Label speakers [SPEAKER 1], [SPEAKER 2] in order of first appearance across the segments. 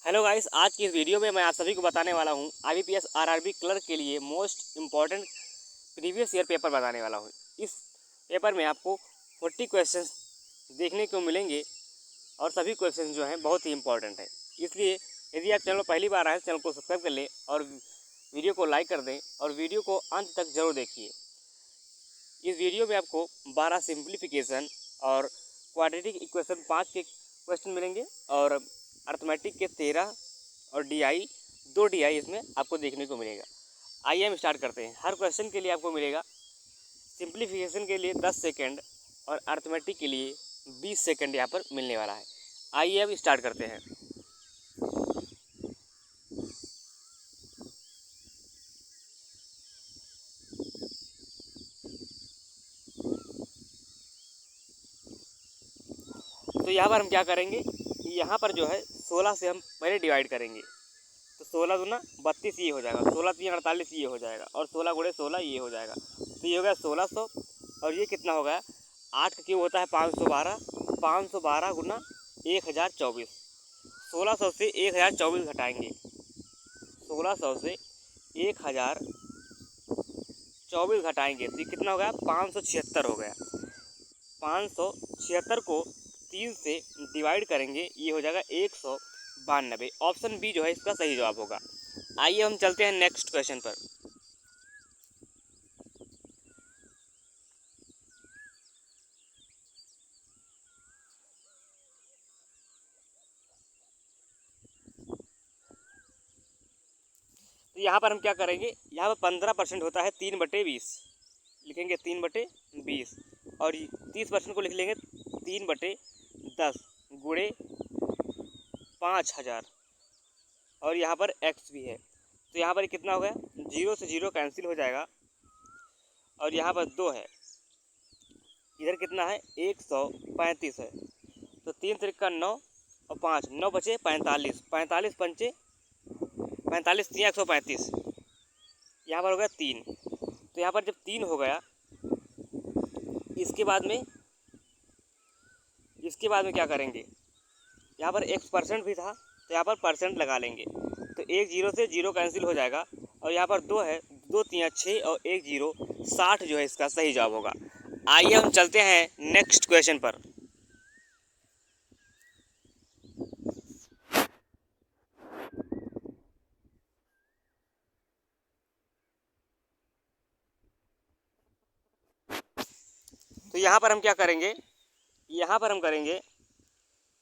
[SPEAKER 1] Hello guys, आज की इस वीडियो में मैं आप सभी को बताने वाला हूं आईबीपीएस आरआरबी क्लर्क के लिए most important previous year paper बताने वाला हूं। इस पेपर में आपको 40 क्वेश्चंस देखने को मिलेंगे और सभी क्वेश्चंस जो हैं बहुत ही इंपॉर्टेंट है। इसलिए यदि आप चैनल पहली बार आए चैनल को सब्सक्राइब कर लें और वीडियो को लाइक कर दें और वीडियो को अंत तक जरूर देखिए। इस वीडियो में आपको 12 सिंप्लीफिकेशन और क्वाड्रेटिक इक्वेशन 5 के क्वेश्चन मिलेंगे और अर्थमेटिक के 13 और डीआई 2 डीआई इसमें आपको देखने को मिलेगा। आइए हम स्टार्ट करते हैं। हर क्वेश्चन के लिए आपको मिलेगा सिंप्लीफिकेशन के लिए 10 सेकंड और अर्थमेटिक के लिए 20 सेकंड यहाँ पर मिलने वाला है। आइए अब स्टार्ट करते हैं। तो यहाँ पर हम क्या करेंगे, यहाँ पर जो है 16 से हम पहले डिवाइड करेंगे। तो 16 दूना 32 ये हो जाएगा, 16 3 48 ये हो जाएगा और 16 गुणे 16 ये हो जाएगा। तो ये हो गया 1600 और ये कितना हो गया, 8 का क्यूब होता है 512, 512 गुना 1024। 1600 से 1024 घटाएंगे, 1600 से 1024 घटाएंगे तो ये कितना हो गया, 576 हो गया। 576 को 3 से डिवाइड करेंगे, ये हो जाएगा 192। ऑप्शन बी जो है इसका सही जवाब होगा। आइए हम चलते हैं नेक्स्ट क्वेश्चन पर। तो यहाँ पर हम क्या करेंगे, यहाँ पर 15% होता है 3/20, लिखेंगे 3/20 और 30% को लिख लेंगे 3/10 गुणे 5000 और यहाँ पर x भी है। तो यहाँ पर कितना हो गया, 0 से 0 कैंसिल हो जाएगा और यहाँ पर 2 है, इधर कितना है 135 है। तो 3 त्रिक 9 और 5 9 बचे 45, 45 पंचे 45 3 135, यहाँ पर हो गया 3। तो यहाँ पर जब 3 हो गया, इसके बाद में क्या करेंगे, यहाँ पर x परसेंट भी था तो यहाँ पर परसेंट लगा लेंगे। तो 1 0 से 0 कैंसिल हो जाएगा और यहाँ पर 2 है, 2 3 6 और 1 0 60 जो है इसका सही जवाब होगा। आइए हम चलते हैं नेक्स्ट क्वेश्चन पर। तो यहाँ पर हम क्या करेंगे, यहाँ पर हम करेंगे,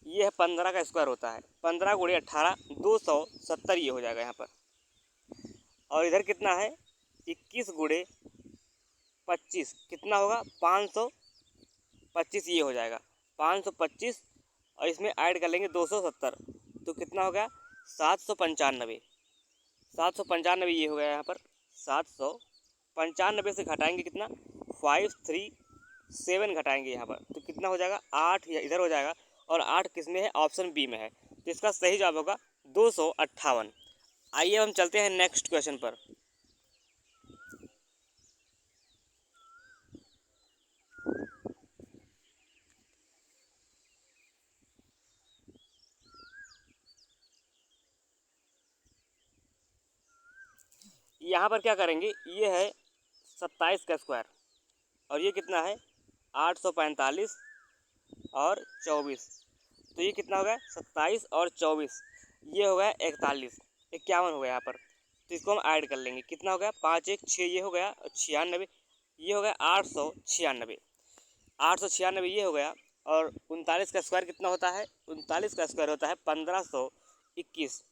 [SPEAKER 1] ये है 15 का स्क्वायर होता है 15 गुणे 18 270 ये हो जाएगा यहाँ पर। और इधर कितना है 21 गुणे 25 कितना होगा 525 ये हो जाएगा 525 और इसमें ऐड कर लेंगे 270 तो कितना हो गया 795। 795 ये हो गया यहाँ पर। 795 से घटाएंगे कितना 537 घटाएंगे यहाँ पर तो कितना हो जाएगा 8 इधर हो जाएगा और 8 किस में है, ऑप्शन बी में है। तो इसका सही जवाब होगा 258। आइए हम चलते हैं नेक्स्ट क्वेश्चन पर। यहाँ पर क्या करेंगे, ये है 27 का स्क्वायर और ये कितना है 845 और 24। तो ये कितना हो गया 27 और 24 ये हो गया 41, 51 हो गया यहाँ पर। तो इसको हम ऐड कर लेंगे, कितना हो गया 5 1 6 ये हो गया और 96 ये हो गया 896। 896 ये हो गया और 39 का स्क्वायर कितना होता है, 39 का स्क्वायर होता है 1521।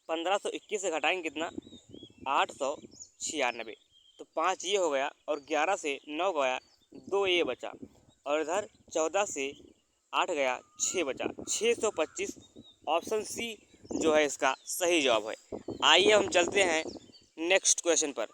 [SPEAKER 1] 1521 से घटाएंगे कितना 896। तो 5 ये हो गया और 11 से 9 गया 2 ये बचा और इधर 14 से 8 गया 6 बचा 625। ऑप्शन सी जो है इसका सही जवाब है। आइए हम चलते हैं नेक्स्ट क्वेश्चन पर।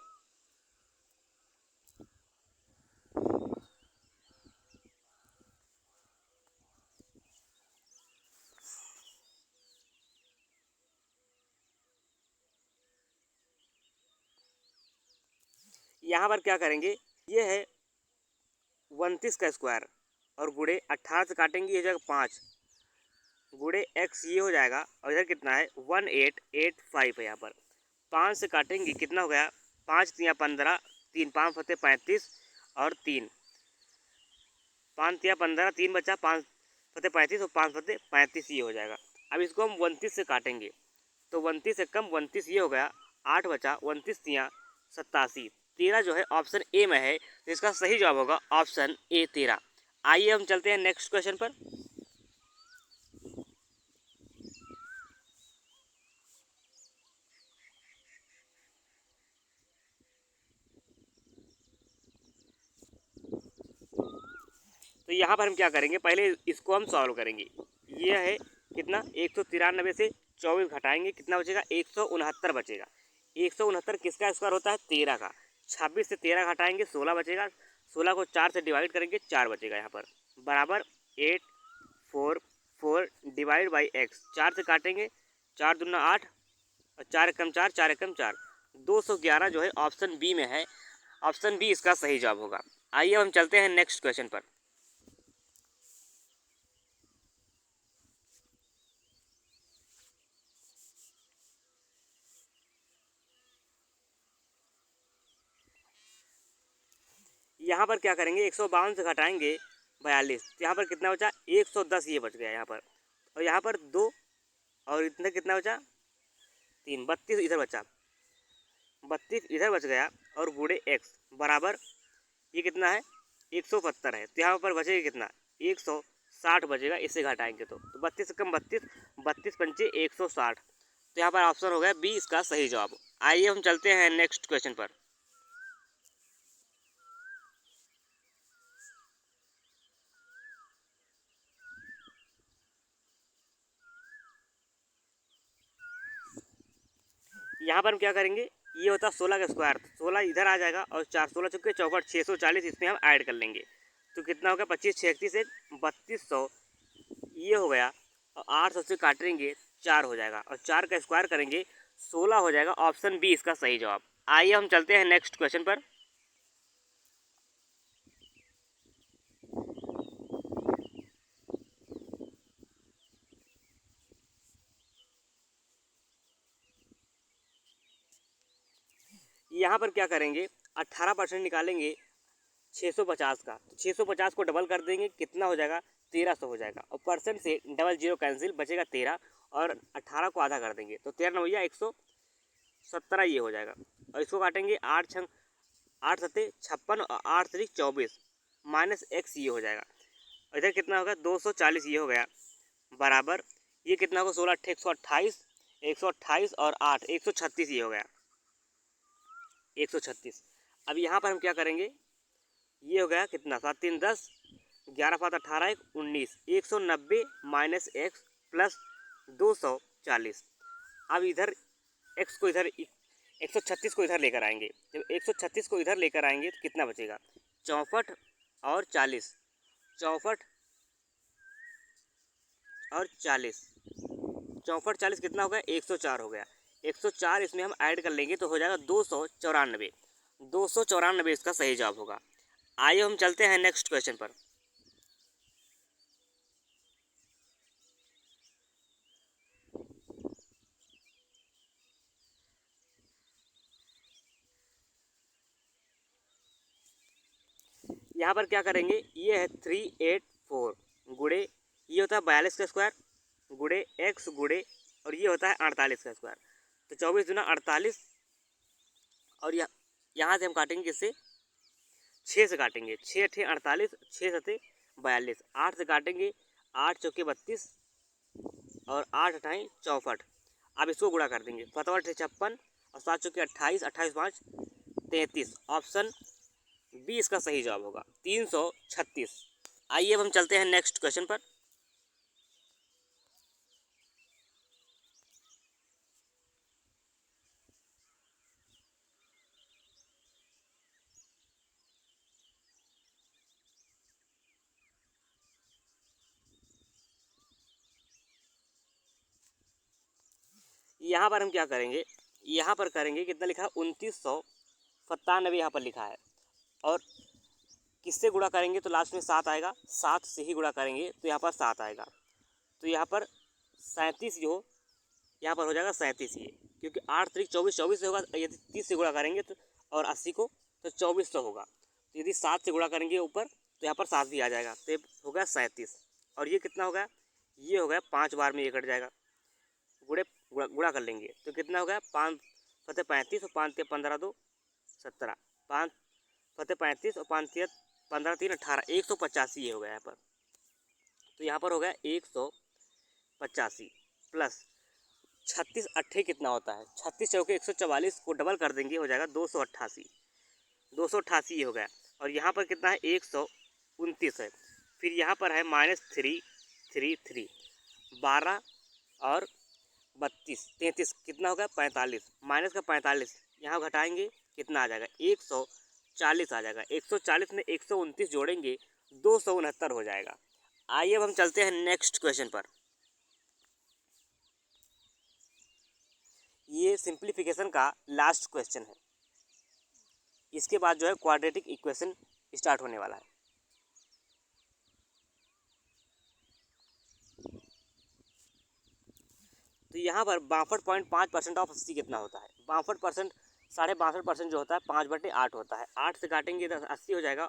[SPEAKER 1] यहाँ पर क्या करेंगे, ये है 29 का स्क्वायर और गुणे 18 से काटेंगे ये जगह 5 गुड़े x ये हो जाएगा, और इधर कितना है 1885 है यहाँ पर। 5 से काटेंगे कितना हो गया, 5 तिया 15, 3 5 फते 35 और 3 5 तिया 15, 3 बचा 5 फते 35 और 5 फते 35 ये हो जाएगा। अब इसको हम 29 से काटेंगे तो 29 से कम 29 ये हो गया, 8 बचा 29 तिया 87, 13 जो है ऑप्शन ए में है, तो इसका सही जवाब होगा ऑप्शन ए 13। आइए हम चलते हैं नेक्स्ट क्वेश्चन पर। तो यहाँ पर हम क्या करेंगे, पहले इसको हम सॉल्व करेंगे। ये है कितना 193 से 24 घटाएंगे कितना बचेगा, 169 बचेगा। 169 किसका स्क्वायर होता है, 13 का। 26 से 13 घटाएंगे 16 बचेगा, 16 को 4 से डिवाइड करेंगे 4 बचेगा यहाँ पर, बराबर 844 डिवाइड बाई एक्स। 4 से काटेंगे 4 दूना 8 और 4 एकम 4, 4 एकम 4, 211 जो है ऑप्शन बी में है। ऑप्शन बी इसका सही जवाब होगा। आइए हम चलते हैं नेक्स्ट क्वेश्चन पर। यहाँ पर क्या करेंगे, 152 से घटाएंगे 42, यहाँ पर कितना बचा 110 ये बच गया यहाँ पर, और यहाँ पर 2 और इतना कितना बचा 3, 32 इधर बचा, 32 इधर बच गया, और गुड़े एक्स बराबर ये कितना है 172 है, तो यहाँ पर बचेगा कितना 160 बचेगा, इससे घटाएंगे तो 32 से कम 32, 32 पंचे 160, तो यहाँ पर ऑप्शन हो गया बी इसका सही जवाब। आइए हम चलते हैं नेक्स्ट क्वेश्चन पर। यहाँ पर हम क्या करेंगे, ये होता है 16 का स्क्वायर, 16 इधर आ जाएगा, और 4 16 चुके चौकट 640 इसमें हम ऐड कर लेंगे, तो कितना होगा 25 6 31 एक 3200 ये हो गया, और 800 से काटेंगे 4 हो जाएगा, और 4 का स्क्वायर करेंगे 16 हो जाएगा। ऑप्शन बी इसका सही जवाब। आइए हम चलते हैं नेक्स्ट क्वेश्चन पर। यहाँ पर क्या करेंगे, 18% निकालेंगे 650 का, तो 650 को डबल कर देंगे कितना हो जाएगा 1300 हो जाएगा, और परसेंट से डबल जीरो कैंसिल बचेगा 13, और 18 को आधा कर देंगे तो 13 भैया 117 ये हो जाएगा, और इसको काटेंगे 8 छंग 8 सत्ते 56 और 8 तरीक 24 माइनस एक्स ये हो जाएगा, और इधर कितना होगा 240 ये हो गया, बराबर ये कितना होगा 16 अट्ठे 128, 128 और 8 136 ये हो गया 136। अब यहाँ पर हम क्या करेंगे, ये हो गया कितना 7 3 10, 11 5 18 1 19, 190 माइनस एक्स प्लस 240। अब इधर एक्स को इधर 136 को इधर लेकर आएंगे, जब 136 को इधर लेकर आएंगे तो कितना बचेगा 64 और 40, 64 और 40, 64 40 कितना हो गया 104 हो गया, 104 इसमें हम ऐड कर लेंगे तो हो जाएगा 294, 294 इसका सही जवाब होगा। आइए हम चलते हैं नेक्स्ट क्वेश्चन पर। यहाँ पर क्या करेंगे, ये है 384 गुड़े ये होता है 42 का स्क्वायर गुड़े एक्स गुड़े, और ये होता है 48 का स्क्वायर, तो 24 दूना 48, और यहाँ से हम काटेंगे किससे 6 से काटेंगे, 6 अठे 48, 6 सते 42, 8 से काटेंगे 8 चौके 32 और 8 अठाई 64। अब इसको गुणा कर देंगे 57 56 और 7 चौके 28, 28 5 33, ऑप्शन बी इसका सही जवाब होगा 336। आइए अब हम चलते हैं नेक्स्ट क्वेश्चन पर। यहाँ पर हम क्या करेंगे, यहाँ पर करेंगे कितना लिखा है 2997 यहाँ पर लिखा है, और किससे गुणा करेंगे तो लास्ट में 7 आएगा, 7 से ही गुणा करेंगे तो यहाँ पर 7 आएगा, तो यहाँ पर 37 जो यहाँ पर हो जाएगा 37 ये, क्योंकि 8 तारीख 24 24 से होगा, यदि 30 से गुणा करेंगे तो और 80 को तो 24 तो होगा, तो यदि 7 से गुणा करेंगे ऊपर तो यहाँ पर 7 भी आ जाएगा, तो ये हो गया 37। और ये कितना हो गया, ये हो गया 5 बार में ये कट जाएगा, गुणा कर लेंगे तो कितना हो गया, 5 फते 35 और 5 15 2 17, 5 फते 35 और 5 15 3 18, 185 ये हो गया यहाँ पर। तो यहाँ पर हो गया 185 प्लस 36 अट्ठे कितना होता है, 36 चौके 144 को डबल कर देंगे हो जाएगा 288, 288 ये हो गया। और यहाँ पर कितना है 129 है, फिर यहाँ पर है -3 12 और 32 33 कितना होगा 45, माइनस का 45 यहाँ घटाएंगे कितना आ जाएगा 140 आ जाएगा, 140 में 129 जोड़ेंगे 269 हो जाएगा। आइए अब हम चलते हैं नेक्स्ट क्वेश्चन पर। ये सिंप्लीफिकेशन का लास्ट क्वेश्चन है, इसके बाद जो है क्वाड्रेटिक इक्वेशन स्टार्ट होने वाला है। तो यहाँ पर 62.5% ऑफ 80 कितना होता है, 62% 62.5% जो होता है 5/8 होता है, 8 से काटेंगे 80 हो जाएगा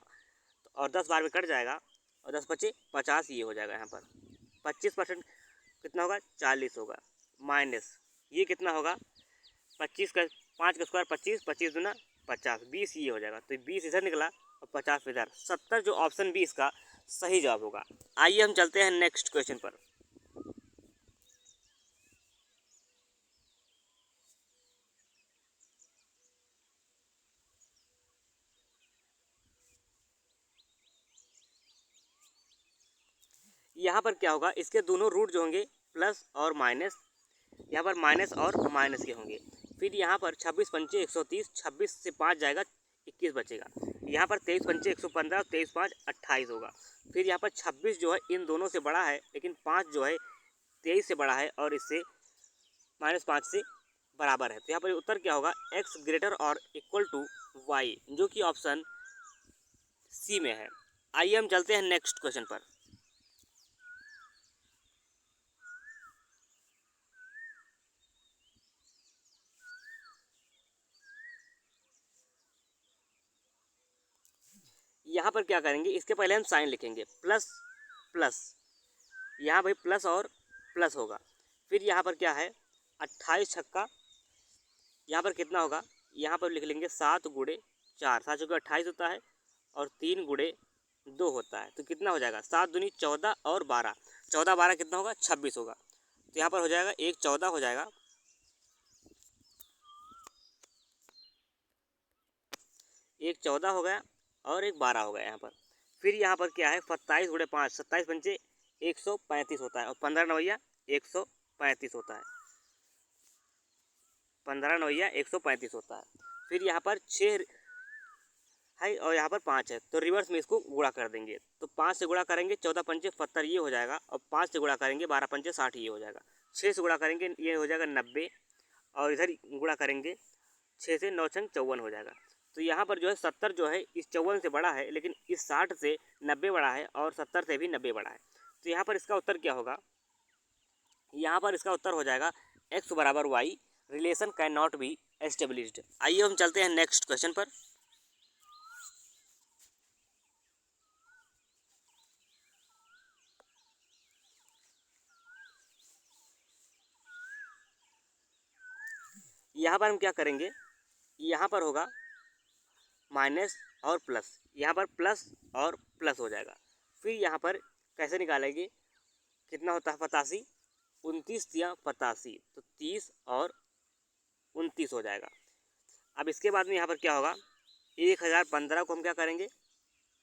[SPEAKER 1] और 10 बार में कट जाएगा और 10 बचे 50 ये हो जाएगा। यहाँ पर 25% कितना होगा 40 होगा, माइनस ये कितना होगा 25 का 5 का स्क्वायर 25, 25 दूना 50, 20 ये हो जाएगा, तो 20 इधर निकला और 50 इधर, 70 जो ऑप्शन 20 का सही जवाब होगा। आइए हम चलते हैं नेक्स्ट क्वेश्चन पर। यहाँ पर क्या होगा, इसके दोनों रूट जो होंगे प्लस और माइनस, यहाँ पर माइनस और माइनस के होंगे। फिर यहाँ पर 26 पंचे 130, 26 से 5 जाएगा 21 बचेगा। यहाँ पर 23 पंचे 115, 23 5 28 होगा। फिर यहाँ पर 26 जो है इन दोनों से बड़ा है, लेकिन 5 जो है 23 से बड़ा है और इससे -5 से बराबर है। तो यहाँ पर उत्तर क्या होगा, x ग्रेटर और इक्वल टू y, जो कि ऑप्शन सी में है। आइए हम चलते हैं नेक्स्ट क्वेश्चन पर। यहाँ पर क्या करेंगे, इसके पहले हम साइन लिखेंगे, प्लस प्लस, यहाँ भाई प्लस और प्लस होगा। फिर यहाँ पर क्या है 28 छक्का, यहाँ पर कितना होगा, यहाँ पर लिख लेंगे 7 गुणे 4, 7 चौके 28 होता है और 3 गुणे 2 होता है, तो कितना हो जाएगा 7 दूनी 14 और 12, 14 12 कितना होगा 26 होगा। तो यहाँ पर हो जाएगा 1 14 हो जाएगा, 1 14 हो गया और 1 12 हो गया यहाँ पर। फिर यहाँ पर क्या है 27 गुणे 5, 27 पंचे 135 होता है और 15 नवैया 135 होता है, 15 नवैया 135 होता है। फिर यहाँ पर 6 है और यहाँ पर 5 है, तो रिवर्स में इसको गुणा कर देंगे, तो 5 से गुणा करेंगे 14 पंचे 70 ये हो जाएगा और 5 से गुणा करेंगे 12 पंचे 60 ये हो जाएगा। 6 से गुणा करेंगे ये हो जाएगा 90 और इधर गुणा करेंगे 6 से 9 छंग 54 हो जाएगा। तो यहाँ पर जो है 70 जो है इस 54 से बड़ा है, लेकिन इस 60 से 90 बड़ा है और 70 से भी 90 बड़ा है। तो यहाँ पर इसका उत्तर क्या होगा, यहाँ पर इसका उत्तर हो जाएगा x बराबर y, relation can not be established. आइए हम चलते हैं नेक्स्ट क्वेश्चन पर। यहाँ पर हम क्या करेंगे, यहाँ पर होगा माइनस और प्लस, यहाँ पर प्लस और प्लस हो जाएगा। फिर यहाँ पर कैसे निकालेंगे, कितना होता है 85, 29 या 85, तो 30 और 29 हो जाएगा। अब इसके बाद में यहाँ पर क्या होगा 1015 को हम क्या करेंगे,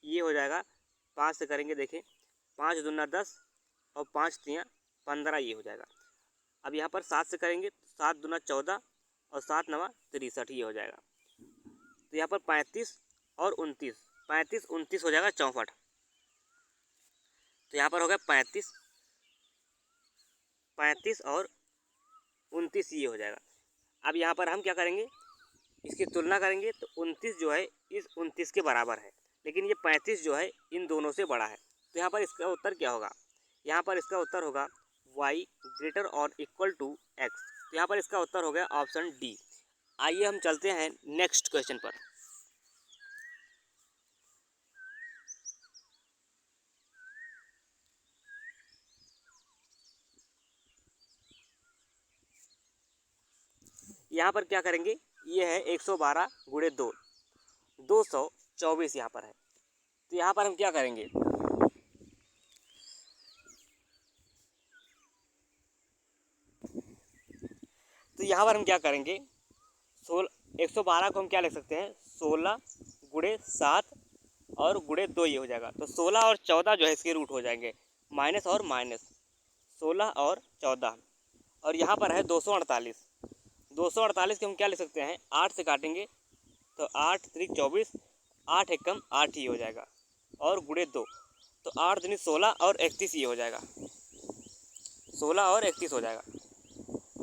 [SPEAKER 1] ये हो जाएगा 5 से करेंगे, देखें 5 दूना 10 और 5 तियाँ 15 ये हो जाएगा। अब यहाँ पर 7 से करेंगे, 7 दूना 14 और 7 नवा 63 ये हो जाएगा। तो यहाँ पर 35 और 29, 35 29 हो जाएगा 64, तो यहाँ पर हो गया 35 और 29 ये हो जाएगा। अब यहाँ पर हम क्या करेंगे, इसकी तुलना करेंगे तो 29 जो है इस 29 के बराबर है, लेकिन ये 35 जो है इन दोनों से बड़ा है। तो यहाँ पर इसका उत्तर क्या होगा, यहाँ पर इसका उत्तर होगा वाई ग्रेटर और इक्वल टू एक्स। तो यहाँ पर इसका उत्तर हो गया ऑप्शन डी। आइए हम चलते हैं नेक्स्ट क्वेश्चन पर। यहाँ पर क्या करेंगे, ये है 112 गुणे 2, 224 यहाँ पर है। तो यहाँ पर हम क्या करेंगे, तो यहाँ पर हम क्या करेंगे, 112 को हम क्या लिख सकते हैं, 16 गुणे 7 और गुणे 2 ये हो जाएगा। तो 16 और 14 जो है इसके रूट हो जाएंगे, माइनस और माइनस, 16 और 14। और यहाँ पर है 248, 248 को हम क्या लिख सकते हैं, 8 से काटेंगे तो 8 3 24, 8 एकम 8 ही हो जाएगा और गुणे 2, तो 8 दूनी 16 और 31 ये हो जाएगा, 16 और 31 हो जाएगा,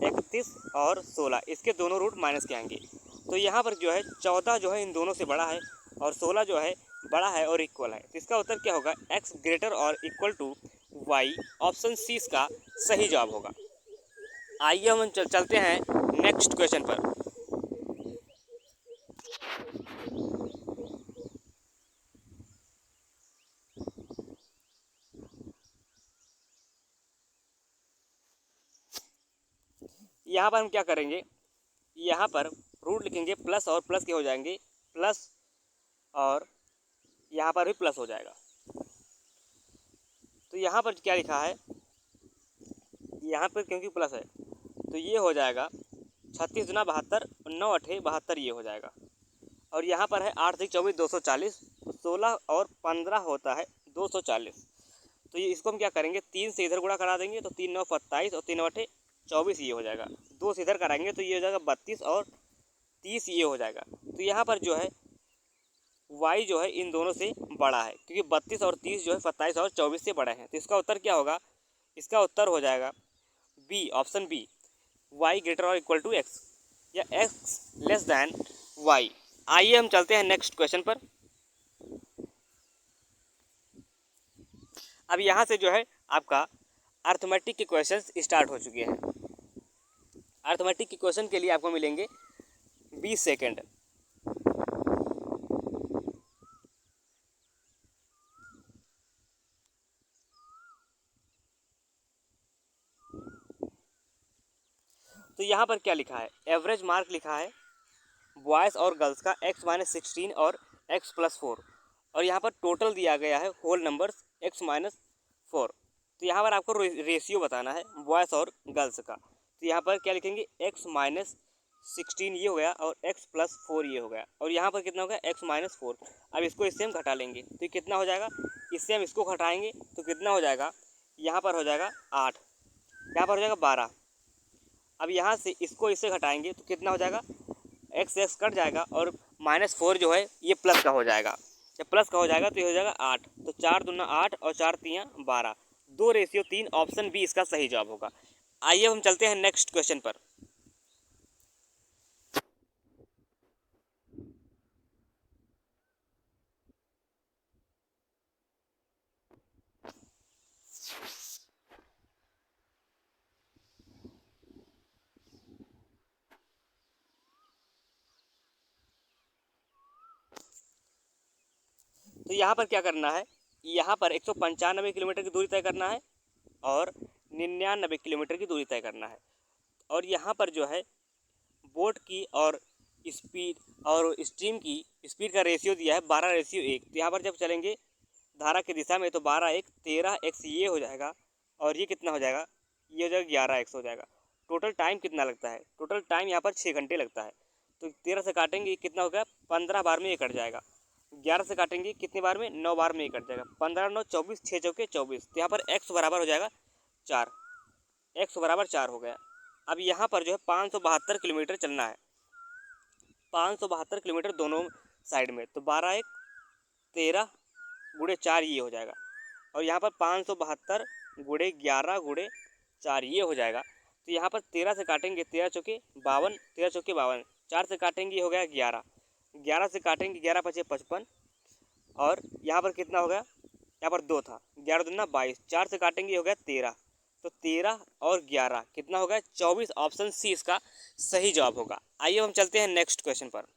[SPEAKER 1] 31 और 16 इसके दोनों रूट माइनस के आएंगे। तो यहाँ पर जो है 14 जो है इन दोनों से बड़ा है और 16 जो है बड़ा है और इक्वल है। तो इसका उत्तर क्या होगा, x ग्रेटर और equal to y। Option C इसका सही जवाब होगा। आइए हम चलते हैं नेक्स्ट क्वेश्चन पर। यहाँ पर हम क्या करेंगे, यहाँ पर रूट लिखेंगे प्लस और प्लस के हो जाएंगे प्लस, और यहाँ पर भी प्लस हो जाएगा। तो यहाँ पर क्या लिखा है, यहाँ पर क्योंकि प्लस है तो ये हो जाएगा 36 दुना 72, 9 अठे 72 ये हो जाएगा। और यहाँ पर है 8 3 24 240, 16 और 15 होता है 240। तो ये इसको हम क्या करेंगे, 3 से इधर गुणा करा देंगे तो 3 9 27 और 3 अठे 24 ये हो जाएगा। 2 से इधर कराएंगे तो ये हो जाएगा 32 और 30 ये हो जाएगा। तो यहाँ पर जो है y जो है इन दोनों से बड़ा है, क्योंकि 32 और 30 जो है 27 और 24 से बड़े हैं। तो इसका उत्तर क्या होगा, इसका उत्तर हो जाएगा B, option B, y greater और इक्वल टू x, या x लेस दैन y। आइए हम चलते हैं नेक्स्ट क्वेश्चन पर। अब यहाँ से जो है आपका अर्थमेटिक के क्वेश्चंस स्टार्ट हो चुके हैं। अर्थमेटिक के क्वेश्चन के लिए आपको मिलेंगे 20 सेकेंड। तो यहाँ पर क्या लिखा है, एवरेज मार्क लिखा है बॉयज़ और गर्ल्स का x-16 और x+4, और यहाँ पर टोटल दिया गया है होल नंबर्स x-4। तो यहाँ पर आपको रेशियो बताना है बॉयज़ और गर्ल्स का। तो यहाँ पर क्या लिखेंगे, x-16 ये हो गया और x+4 ये हो गया, और यहाँ पर कितना हो गया, x-4। अब इसको इससे हम घटा लेंगे तो ये कितना हो जाएगा, इससे हम इसको घटाएंगे तो कितना हो जाएगा, यहाँ पर हो जाएगा 8, यहाँ पर हो जाएगा 12। अब यहाँ से इसको इससे घटाएंगे तो कितना हो जाएगा, x कट जाएगा और -4 जो है ये प्लस का हो जाएगा। जब प्लस का हो जाएगा तो ये हो जाएगा 8, तो 4 दूना 8 और 4 तियाँ 12, 2:3। ऑप्शन बी इसका सही जवाब होगा। आइए हम चलते हैं नेक्स्ट क्वेश्चन पर। तो यहाँ पर क्या करना है, यहाँ पर 195 किलोमीटर की दूरी तय करना है और 99 किलोमीटर की दूरी तय करना है। और यहाँ पर जो है बोट की और स्पीड और स्ट्रीम की स्पीड का रेशियो दिया है 12:1। तो यहाँ पर जब चलेंगे धारा की दिशा में तो 12:1 13x ये हो जाएगा, और ये कितना हो जाएगा, ये हो जाएगा 11x हो जाएगा। टोटल टाइम कितना लगता है, टोटल टाइम यहाँ पर 6 घंटे लगता है। तो 13 से काटेंगे कितना हो गया, 15 बार में ये कट जाएगा। 11 से काटेंगे कितनी बार में, 9 बार में ये कट जाएगा। 15 9 24, 6 चौके 24। तो यहाँ पर x बराबर हो जाएगा 4, x बराबर 4 हो गया। अब यहाँ पर जो है 572 किलोमीटर चलना है, 572 किलोमीटर दोनों साइड में। तो 12:1 13 गुणे 4 ये हो जाएगा, और यहाँ पर 572 गुणे 11 गुणे 4 ये हो जाएगा। तो यहाँ पर 13 से काटेंगे 13 चौके 52, 13 चौके 52, 4 से काटेंगे ये हो गया 11, 11 से काटेंगे 11 पचे 55, और यहाँ पर कितना हो गया, यहाँ पर 2 था, 11 दूना 22, 4 से काटेंगे ये हो गया 13। तो 13 और 11 कितना होगा 24। ऑप्शन सी इसका सही जवाब होगा। आइए हम चलते हैं नेक्स्ट क्वेश्चन पर।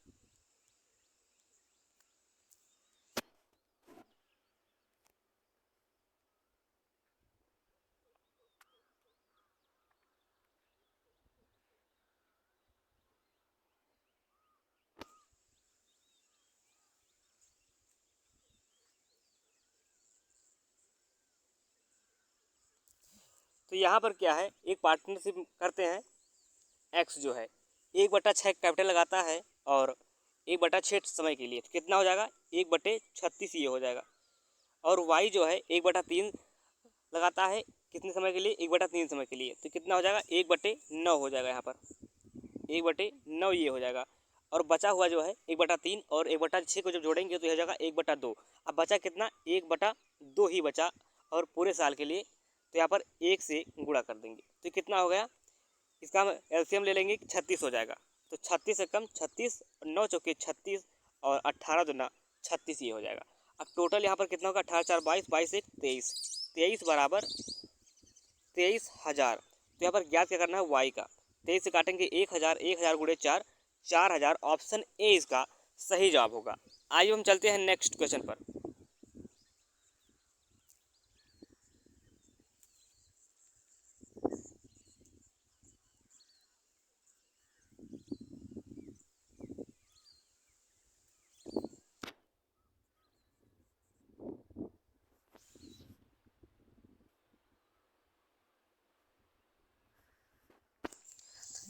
[SPEAKER 1] तो यहाँ पर क्या है, एक पार्टनरशिप करते हैं। एक्स जो है 1/6 कैपिटल लगाता है और 1/6 समय के लिए, तो कितना हो जाएगा 1/36 ये हो जाएगा। और वाई जो है 1/3 लगाता है कितने समय के लिए 1/3 समय के लिए, तो कितना हो जाएगा 1/9 हो जाएगा। यहाँ पर 1/9 ये हो जाएगा। और बचा हुआ जो है 1/3 और 1/6 को जब जोड़ेंगे तो ये हो जाएगा 1/2। अब बचा कितना 1/2 ही बचा, और पूरे साल के लिए तो यहाँ पर 1 से गुणा कर देंगे तो कितना हो गया, इसका हम एलसीएम ले लेंगे 36 हो जाएगा। तो 36 से कम 36, 9 चौके 36 और 18 दूना 36 ये हो जाएगा। अब टोटल यहाँ पर कितना होगा 18 4 22, 22 1 23, 23 बराबर 23,000। तो यहाँ पर ज्ञात क्या करना है वाई का। 23 से काटेंगे 1000, 1000 गुणे 4, 4000। ऑप्शन ए इसका सही जवाब होगा। आइए हम चलते हैं नेक्स्ट क्वेश्चन पर।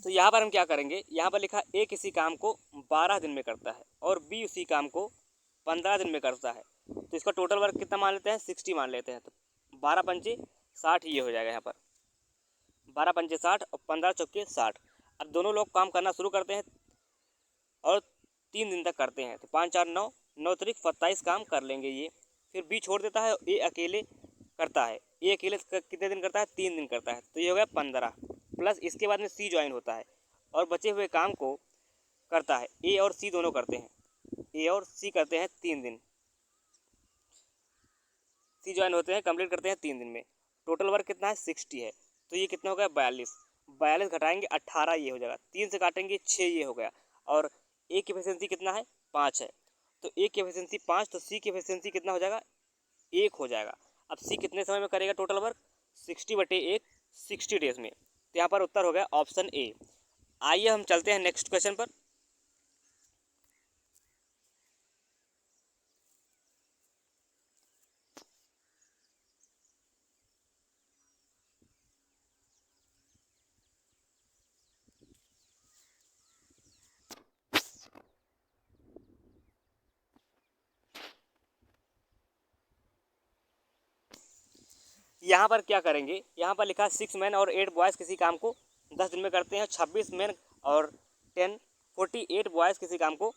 [SPEAKER 1] तो यहाँ पर हम क्या करेंगे, यहाँ पर लिखा ए किसी काम को 12 दिन में करता है और बी उसी काम को 15 दिन में करता है, तो इसका टोटल वर्क कितना मान लेते हैं 60 मान लेते हैं। तो 12 पंचे 60 ये हो जाएगा। यहाँ पर 12 पंचे 60 और 15 चौके 60। अब दोनों लोग काम करना शुरू करते हैं और 3 दिन तक करते हैं, तो 5 4 9, 9 तारीख 27 काम कर लेंगे ये। फिर बी छोड़ देता है, ए अकेले करता है। ए अकेले कितने दिन करता है 3 दिन करता है, तो ये हो गया 15। प्लस इसके बाद में सी ज्वाइन होता है और बचे हुए काम को करता है। ए और सी दोनों करते हैं, ए और सी करते हैं 3 दिन, सी ज्वाइन होते हैं कंप्लीट करते हैं 3 दिन में। टोटल वर्क कितना है 60 है, तो ये कितना हो गया 42। 42 घटाएंगे 18 ये हो जाएगा। 3 से काटेंगे 6 ये हो गया। और ए की एफिशिएंसी कितना है 5 है, तो ए की एफिशिएंसी 5, तो सी की एफिशिएंसी कितना हो जाएगा 1 हो जाएगा। अब सी कितने समय में करेगा टोटल वर्क 60/1, 60 डेज में। तो यहाँ पर उत्तर हो गया ऑप्शन ए। आइए हम चलते हैं नेक्स्ट क्वेश्चन पर। यहाँ पर क्या करेंगे, यहाँ पर लिखा 6 मैन और 8 बॉयज़ किसी काम को 10 दिन में करते हैं। 26 मैन और 48 बॉयज़ किसी काम को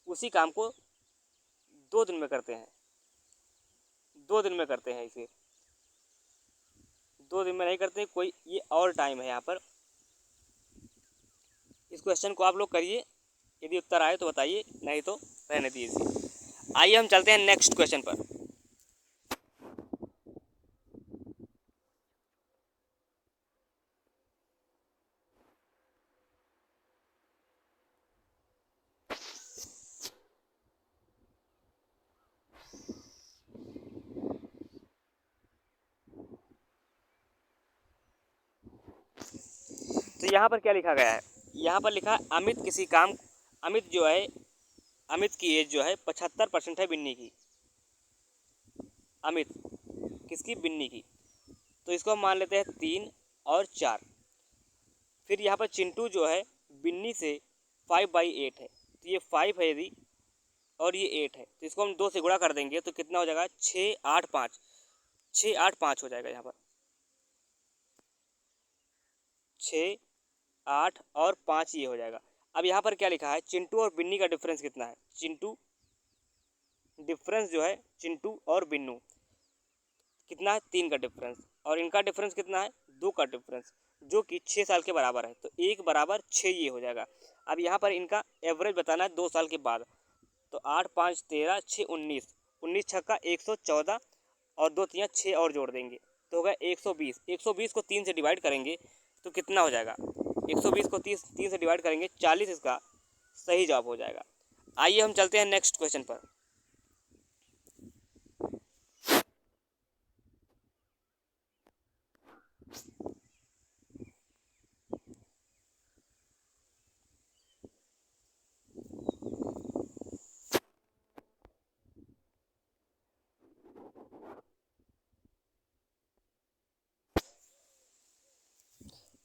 [SPEAKER 1] उसी काम को 2 दिन में करते हैं। 2 दिन में करते हैं, इसे 2 दिन में नहीं करते कोई, ये और टाइम है यहाँ पर। इस क्वेश्चन को आप लोग करिए, यदि उत्तर आए तो बताइए, नहीं तो रहने दीजिए। आइए हम चलते हैं नेक्स्ट क्वेश्चन पर। तो यहाँ पर क्या लिखा गया है, यहाँ पर लिखा अमित किसी काम, अमित जो है, अमित की एज जो है 75% है बिन्नी की। अमित किसकी, बिन्नी की। तो इसको हम मान लेते हैं 3 और 4। फिर यहाँ पर चिंटू जो है बिन्नी से 5/8 है, तो ये 5 है यदि और ये 8 है, तो इसको हम 2 से गुणा कर देंगे तो कितना हो जाएगा 6 8 5, 6 8 5 हो जाएगा। यहाँ पर 6 8 और 5 ये हो जाएगा। अब यहाँ पर क्या लिखा है, चिंटू और बिन्नी का डिफरेंस कितना है। चिंटू डिफरेंस जो है चिंटू और बिन्नू कितना है 3 का डिफरेंस, और इनका डिफरेंस कितना है 2 का डिफरेंस, जो कि 6 साल के बराबर है, तो 1/6 ये हो जाएगा। अब यहाँ पर इनका एवरेज बताना है 2 साल के बाद, तो 8 5 13 6 19, 19 छक्का 114 और 2 तियाँ 6 और जोड़ देंगे तो होगा 120। 120 को 3 से डिवाइड करेंगे तो कितना हो जाएगा? 120 को 3 से डिवाइड करेंगे 40 इसका सही जवाब हो जाएगा। आइए हम चलते हैं नेक्स्ट क्वेश्चन पर।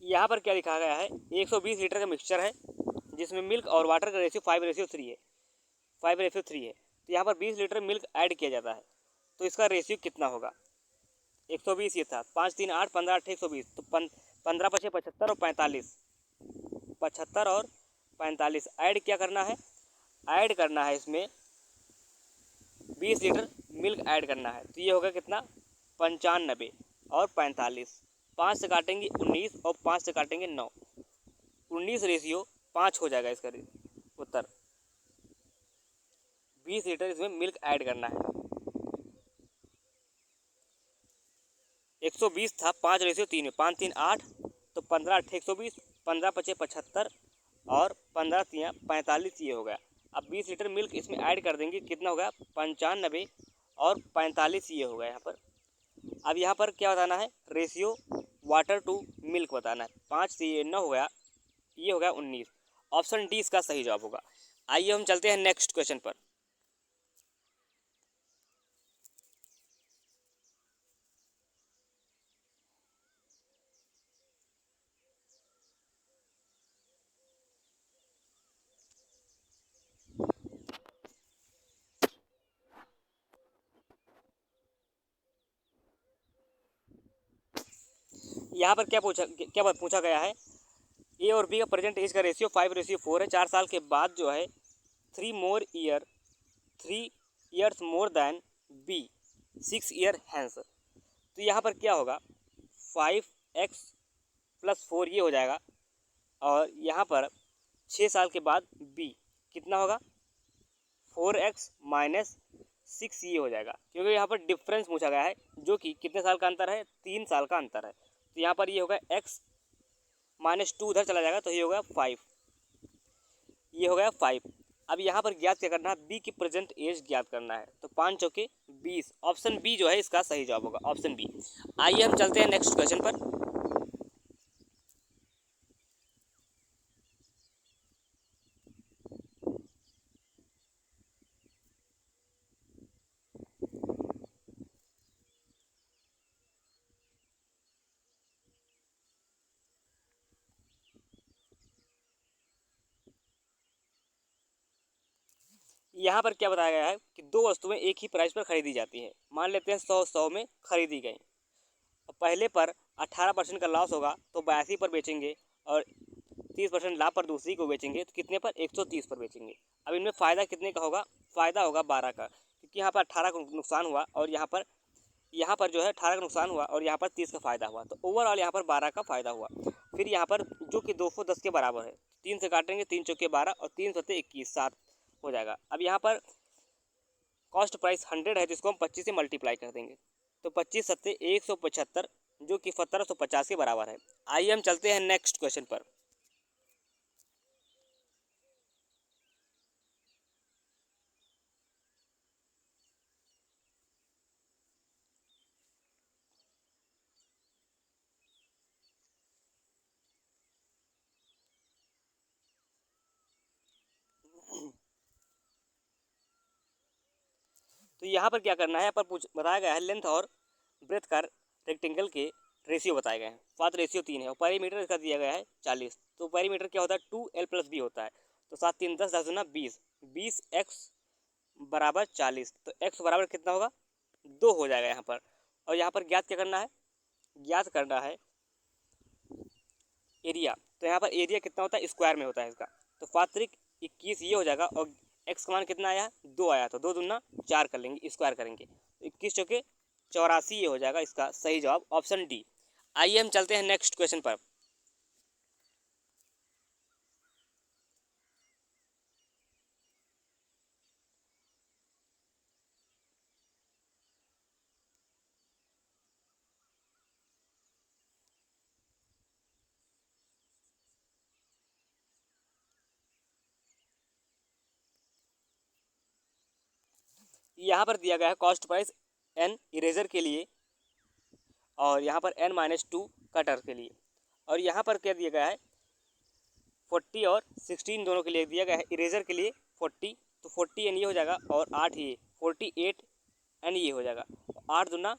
[SPEAKER 1] यहाँ पर क्या लिखा गया है? 120 लीटर का मिक्सचर है जिसमें मिल्क और वाटर का रेशियो 5:3 है। 5:3 है। तो यहाँ पर 20 लीटर मिल्क ऐड किया जाता है, तो इसका रेशियो कितना होगा? 120 ये था, 5 3 8 15 8 120, तो 15 पचे 75 और 45, 75 और 45 ऐड क्या करना है? ऐड करना है इसमें 20 लीटर मिल्क ऐड करना है, तो ये होगा कितना? 95 और 45, 5 से काटेंगे 19 और 5 से काटेंगे 9, 19:5 हो जाएगा इसका उत्तर। 20 लीटर इसमें मिल्क ऐड करना है। 120 था, 5:3 में, 5 3 8, तो 15 8 120, 15 पचे 75 और 15 3 45 ये हो गया। अब 20 लीटर मिल्क इसमें ऐड कर देंगे, कितना होगा? 95 और 45 ये हो गया यहाँ पर। अब यहाँ पर क्या बताना है? रेशियो वाटर टू मिल्क बताना है। 5 से ये 9 हो गया, ये हो गया 19। ऑप्शन डी इसका सही जवाब होगा। आइए हम चलते हैं नेक्स्ट क्वेश्चन पर। यहाँ पर क्या पूछा गया है? ए और बी का प्रेजेंट एज का रेशियो 5:4 है। 4 साल के बाद जो है 3 years more than B 6 year hence. तो यहाँ पर क्या होगा? 5x+4 ये हो जाएगा, और यहाँ पर 6 साल के बाद बी कितना होगा? 4x-6 ये हो जाएगा, क्योंकि यहाँ पर डिफरेंस पूछा गया है, जो कि कितने साल का अंतर है? 3 साल का अंतर है। तो यहाँ पर ये होगा x-2 उधर चला जाएगा, तो ये होगा 5, ये हो गया 5। अब यहाँ पर ज्ञात क्या करना है? बी की प्रेजेंट एज ज्ञात करना है, तो 5 चौके 20। ऑप्शन बी जो है इसका सही जवाब होगा, ऑप्शन बी। आइए हम चलते हैं नेक्स्ट क्वेश्चन पर। यहाँ पर क्या बताया गया है कि दो वस्तुएं एक ही प्राइस पर खरीदी जाती हैं। मान लेते हैं 100 में खरीदी गई, पहले पर 18% का लॉस होगा तो 82 पर बेचेंगे, और 30% लाभ पर दूसरी को बेचेंगे, तो कितने पर? 130 पर बेचेंगे। अब इनमें फ़ायदा कितने का होगा? फ़ायदा होगा 12 का, क्योंकि यहाँ पर 18 का नुकसान हुआ, और यहाँ पर जो है 18 का नुकसान हुआ, और यहाँ पर 30 का फ़ायदा हुआ, तो ओवरऑल यहाँ पर 12 का फ़ायदा हुआ। फिर यहाँ पर जो कि 210 के बराबर है, 3 से काटेंगे, 3 चौके 12 और 3 सत्ते 21, 7 हो जाएगा। अब यहाँ पर कॉस्ट प्राइस 100 है, जिसको हम 25 से मल्टीप्लाई कर देंगे, तो 25 सत्ते 175, जो कि 1750 के बराबर है। आइए हम चलते हैं नेक्स्ट क्वेश्चन पर। तो यहाँ पर क्या करना है? यहाँ पर बताया गया है लेंथ और ब्रेथ का रेक्टेंगल के रेशियो बताए गए हैं। पाथ रेशियो 3 है और पेरीमीटर इसका दिया गया है 40। तो पेरीमीटर क्या होता है? 2l+b होता है। तो 7 3 10 10 दूना 20, 20x बराबर 40, तो x बराबर कितना होगा? 2 हो जाएगा यहाँ पर। और यहाँ पर ज्ञात क्या करना है? ज्ञात करना है एरिया। तो यहाँ पर एरिया कितना होता है? स्क्वायर में होता है इसका। तो 5×21 ये हो जाएगा, और एक्स का मान कितना आया? 2 आया, तो 2 दूना 4 कर लेंगे, स्क्वायर करेंगे, तो 21 चौके 84 ये हो जाएगा इसका सही जवाब, ऑप्शन डी। आइए हम चलते हैं नेक्स्ट क्वेश्चन पर। यहाँ पर दिया गया है कॉस्ट प्राइस n इरेजर के लिए और यहाँ पर n-2 कटर के लिए, और यहाँ पर क्या दिया गया है 40 और 16 दोनों के लिए दिया गया है। इरेजर के लिए 40, तो 40 n ये हो जाएगा और 8 ये 48 n ये हो जाएगा, 8 दूना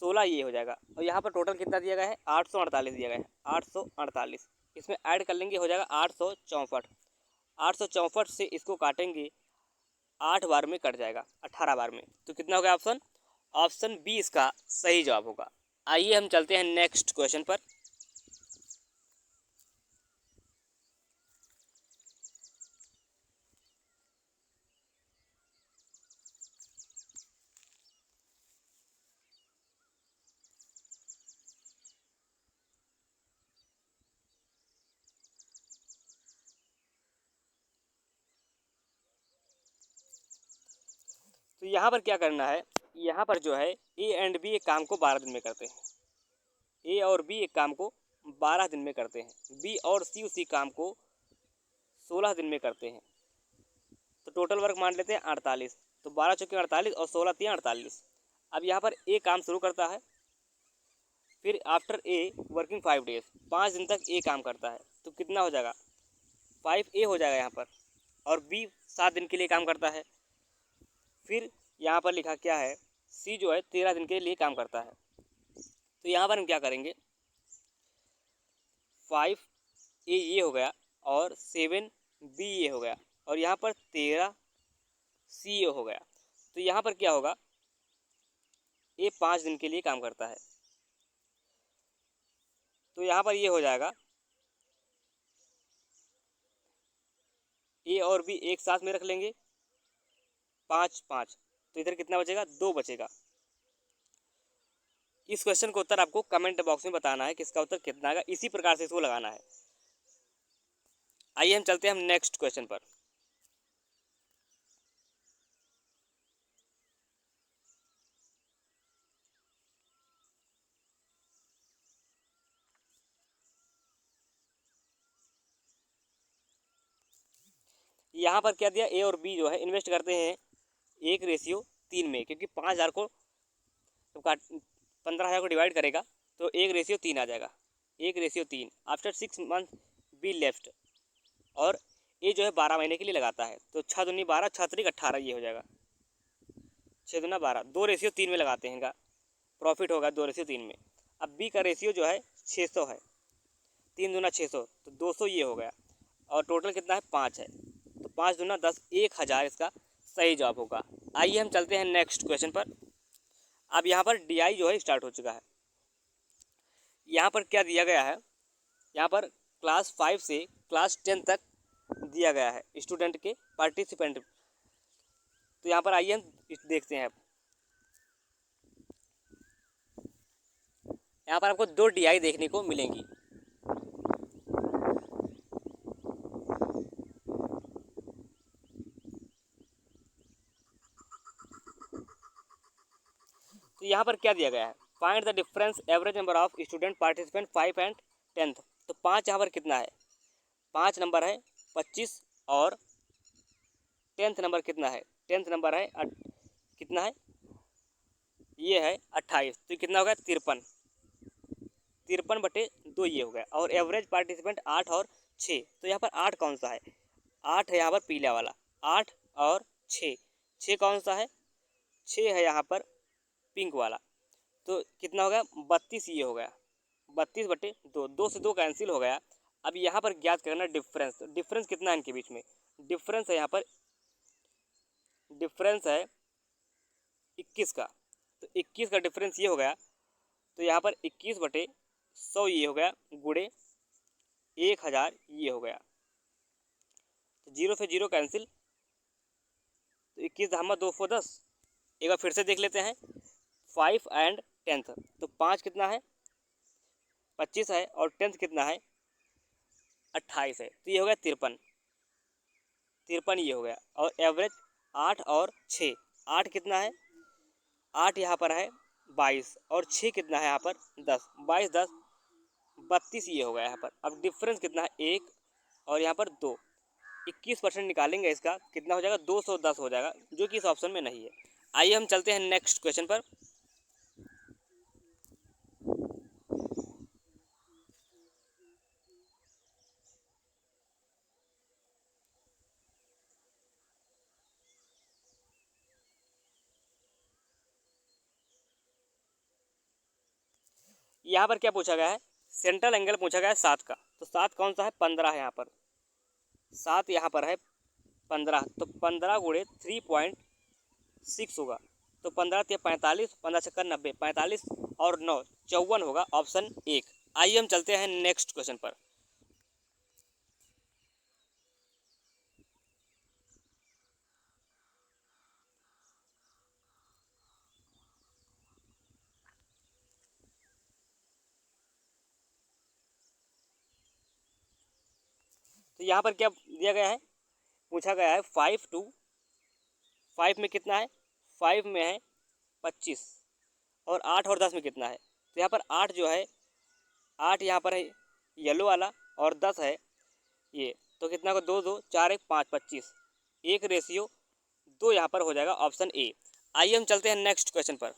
[SPEAKER 1] 16 ये हो जाएगा, और यहाँ पर टोटल कितना दिया गया है 848 दिया गया है, 848 इसमें ऐड कर लेंगे हो जाएगा 864। 864 से इसको काटेंगे 8 बार में कट जाएगा 18 बार में, तो कितना हो गया ऑप्शन ऑप्शन बी इसका सही जवाब होगा। आइए हम चलते हैं नेक्स्ट क्वेश्चन पर। तो यहाँ पर क्या करना है, यहाँ पर जो है ए एंड बी एक काम को 12 दिन में करते हैं, ए और बी एक काम को 12 दिन में करते हैं, बी और सी उसी काम को 16 दिन में करते हैं, तो टोटल वर्क मान लेते हैं 48, तो 12 चौके 48 और 16 3 48। अब यहाँ पर ए काम शुरू करता है, फिर आफ्टर ए वर्किंग 5 डेज 5 दिन तक ए काम करता है, तो कितना हो जाएगा 5 ए हो जाएगा यहाँ पर, और बी 7 दिन के लिए काम करता है। फिर यहाँ पर लिखा क्या है सी जो है 13 दिन के लिए काम करता है, तो यहाँ पर हम क्या करेंगे 5 ए ये हो गया और 7 बी ये हो गया, और यहाँ पर 13 सी ये हो गया, तो यहाँ पर क्या होगा ए 5 दिन के लिए काम करता है, तो यहाँ पर ये हो जाएगा ए और बी एक साथ में रख लेंगे 5 5, तो इधर कितना बचेगा 2 बचेगा। इस क्वेश्चन का उत्तर आपको कमेंट बॉक्स में बताना है किसका उत्तर कितना आएगा, इसी प्रकार से इसको लगाना है। आइए हम चलते हैं हम नेक्स्ट क्वेश्चन पर। यहाँ पर क्या दिया ए और बी जो है इन्वेस्ट करते हैं 1:3 में, क्योंकि 5,000 को तो 15,000 को डिवाइड करेगा तो 1:3 आ जाएगा, 1:3। आफ्टर 6 मंथ बी लेफ्ट, और ये जो है 12 महीने के लिए लगाता है, तो 6 दूनी 12 6 तरीक 18 ये हो जाएगा, 6 दूना 12 2:3 में लगाते हैं, इनका प्रॉफिट होगा 2:3 में। अब बी का रेशियो जो है 600 है, 3 दूना 600 तो 200 ये हो गया, और टोटल कितना है 5 है, तो 5 दूना 10 1000 इसका सही जवाब होगा। आइए हम चलते हैं नेक्स्ट क्वेश्चन पर। अब यहाँ पर डी जो है स्टार्ट हो चुका है। यहाँ पर क्या दिया गया है, यहाँ पर क्लास 5 से क्लास 10 तक दिया गया है स्टूडेंट के पार्टिसिपेंट, तो यहाँ पर आइए हम देखते हैं। यहाँ पर आपको 2 DI देखने को मिलेंगी। तो यहाँ पर क्या दिया गया है, find the difference average number of student participant 5 and 10th। तो 5 यहाँ पर कितना है 5 नंबर है 25, और 10th नंबर कितना है 10th नंबर है कितना है ये है 28, तो कितना हो गया 53, 53/2 ये हो गया, और एवरेज पार्टिसिपेंट 8 और 6, तो यहाँ पर 8 कौन सा है 8 है यहाँ पर पीला वाला, 8 और 6 कौन सा है 6 है यहाँ पर पिंक वाला, तो कितना हो गया 32 ये हो गया, 32/2, 2 से 2 कैंसिल हो गया। अब यहाँ पर ज्ञात करना डिफरेंस, तो डिफरेंस कितना है इनके बीच में, डिफरेंस है यहाँ पर डिफरेंस है 21 का, तो 21 का डिफरेंस ये हो गया, तो यहाँ पर 21/100 ये हो गया गुड़े 1000 ये हो गया, तो 0 से 0 कैंसिल, तो 21 धामा 2 4 10। एक बार फिर से देख लेते हैं 5 एंड 10th, तो 5 कितना है 25 है, और 10th कितना है 28 है, तो ये हो गया 53 ये हो गया, और एवरेज 8 और 6, 8 कितना है 8 यहाँ पर है 22, और 6 कितना है यहाँ पर 10, 22 10 32 ये हो गया यहाँ पर। अब डिफरेंस कितना है 1 और यहाँ पर 2, 21% निकालेंगे, इसका कितना हो जाएगा 210 हो जाएगा, जो कि इस ऑप्शन में नहीं है। आइए हम चलते हैं नेक्स्ट क्वेश्चन पर। यहाँ पर क्या पूछा गया है, सेंट्रल एंगल पूछा गया है 7 का। तो 7 कौन सा है, 15 है यहाँ पर, 7 यहाँ पर है 15, तो 15 गुणे 3.6 होगा। तो 15 × 45, 15 छक्का 90, 45 और 9 54 होगा, ऑप्शन 1। आइए हम चलते हैं नेक्स्ट क्वेश्चन पर। तो यहाँ पर क्या दिया गया है, पूछा गया है 5 to 5 में कितना है, 5 में है 25 और 8 और 10 में कितना है। तो यहाँ पर 8 जो है, 8 यहाँ पर है येलो वाला और 10 है ये, तो कितना को 2 2 4 1 5 25, 1:2 यहाँ पर हो जाएगा, ऑप्शन ए। आइए हम चलते हैं नेक्स्ट क्वेश्चन पर।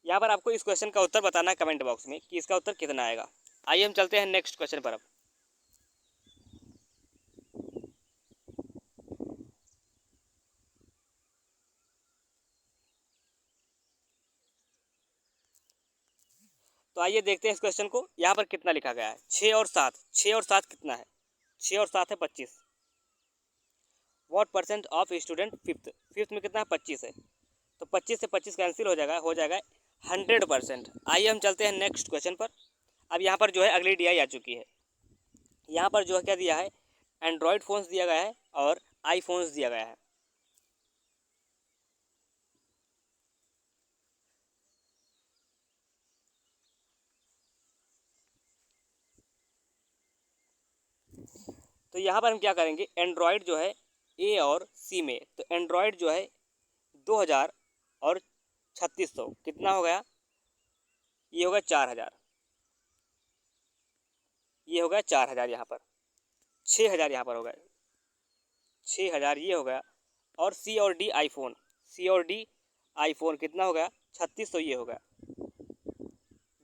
[SPEAKER 1] यहाँ पर आपको इस क्वेश्चन का उत्तर बताना है कमेंट बॉक्स में कि इसका उत्तर कितना आएगा। आइए हम चलते हैं नेक्स्ट क्वेश्चन पर अब। तो आइए देखते हैं इस क्वेश्चन को। यहाँ पर कितना लिखा गया है, 6 और 7, 6 और 7 कितना है, 6 और 7 है 25। What percent of student fifth, fifth में कितना है 25 है, तो 25 से 25 कैंसिल हो जाएगा 100%। आइए हम चलते हैं नेक्स्ट क्वेश्चन पर। अब यहाँ पर जो है अगली DI आ चुकी है। यहाँ पर जो है क्या दिया है, एंड्रॉयड फ़ोन्स दिया गया है और आईफोन्स दिया गया है। तो यहाँ पर हम क्या करेंगे, एंड्रॉयड जो है ए और सी में, तो एंड्रॉयड जो है 2000 और 3600 कितना हो गया, ये होगा 4000, ये हो गया 4000, यहाँ पर 6000 यहाँ पर हो गया, 6000 ये हो गया। और सी और डी आईफोन, सी और डी आईफोन कितना हो गया, 3600 ये हो गया।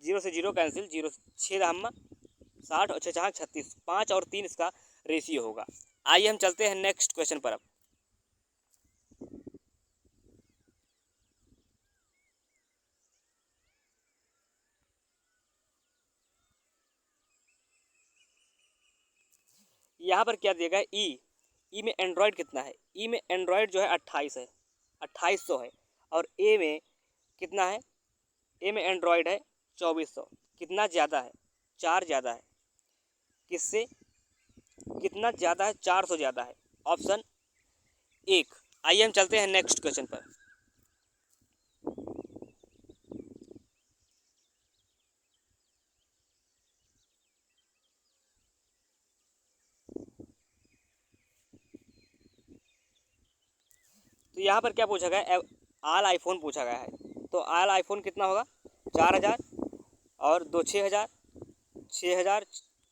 [SPEAKER 1] 0 से 0 कैंसिल, 0 6 दाम 60 और 6 36, 5 और 3 इसका रेशियो होगा। आइए हम चलते हैं नेक्स्ट क्वेश्चन पर अब। यहाँ पर क्या दिया गया है, ई में एंड्रॉयड कितना है, ई में एंड्रॉयड जो है 28 है, 2800 है। और ए में कितना है, ए में एंड्रॉयड है 2400, कितना ज़्यादा है, 4 ज़्यादा है, किससे कितना ज़्यादा है, 400 ज़्यादा है, ऑप्शन 1। आइए हम चलते हैं नेक्स्ट क्वेश्चन पर। तो यहाँ पर क्या पूछा गया है, आल आईफोन पूछा गया है। तो आल आईफोन कितना होगा, 4000 और 2 6000, 6000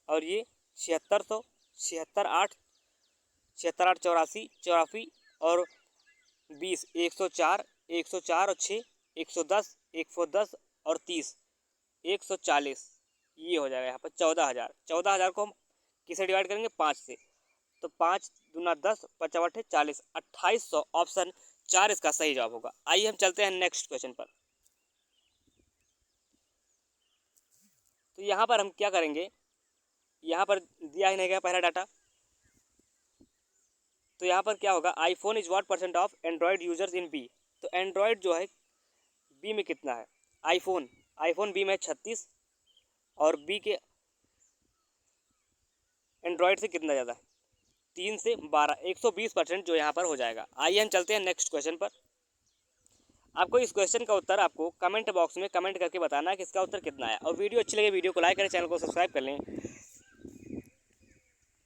[SPEAKER 1] और ये 7600, 76 8 84 84 और 20 104, 104 और 6 110, 110 और 30 140, ये हो जाएगा यहाँ पर 14000। 14000 को हम किसे डिवाइड करेंगे, 5 से, तो 5 दूना 10, 5 8 40, 2800, ऑप्शन 4 इसका सही जवाब होगा। आइए हम चलते हैं नेक्स्ट क्वेश्चन पर। तो यहाँ पर हम क्या करेंगे, यहाँ पर दिया ही नहीं गया पहला डाटा, तो यहाँ पर क्या होगा, iPhone is what percent of android users in B. तो एंड्रॉयड जो है बी में कितना है, आईफोन आईफोन बी में 36 और बी के एंड्रॉयड से कितना ज़्यादा है, 3 से 12, 120% जो यहाँ पर हो जाएगा। आइए हम चलते हैं नेक्स्ट क्वेश्चन पर। आपको इस क्वेश्चन का उत्तर आपको कमेंट बॉक्स में कमेंट करके बताना है कि इसका उत्तर कितना है। और वीडियो अच्छी लगे वीडियो को लाइक करें, चैनल को सब्सक्राइब कर लें